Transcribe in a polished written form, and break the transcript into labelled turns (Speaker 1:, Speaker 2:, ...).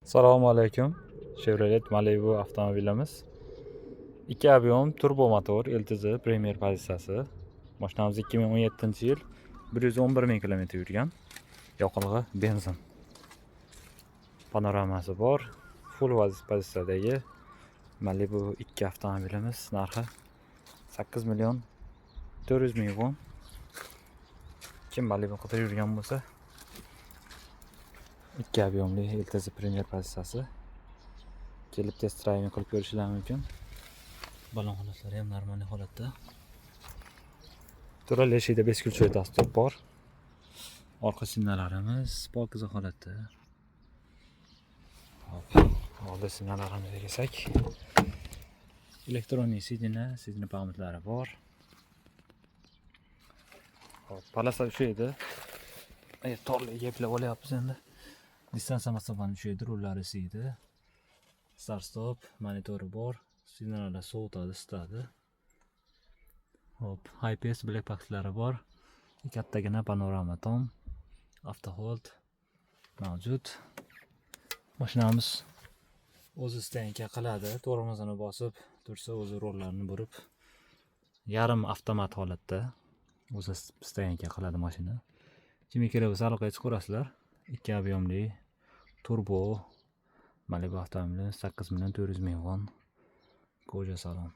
Speaker 1: Assalomu alaykum. Chevrolet Malibu avtomobilimiz. 2 объем turbo motor LTZ Premier pozitsiyasi. Mashinamiz 2017-yil 111 ming kilometr yurgan. Yoqilg'i benzin. Panoramasi bor. Full pozitsiyadagi Malibu 2 avtomobilimiz narxi 8 million 400 ming won. Kim Malibu qidirib yurgan bo'lsa, 2 объемli LTZ Premier pozitsiyasi kelib test driving qilib ko'rishingiz mumkin. Balon holatlari ham normal holatda. To'rali eshikda 5 ключевой dastur bor. Orqa signallarimiz pokiza holatda. Hop, oldi signallarimizni kelsak, elektronik sidina pamatlari bor. Hop, palasa ushlaydi. Torli yeplab olyapmiz endi. Distansiya masofani ushlaydi, rullari isiydi. Start stop monitori bor. Signallar sovutadi, isitadi. Hop, IPS black boxlari bor. Kattagina panorama tom, avto hold mavjud. Mashinamiz o'zi stanka qiladi. Tormozini bosib tursa, o'zi rollarni burib, yarim avtomat holatda o'zi stanka qiladi mashina. Kimga kerak bo'lsa aloqaga chiqarasizlar. 2 объемli turbo Malibu avtomobili 8 million 400 ming won. Koja salon.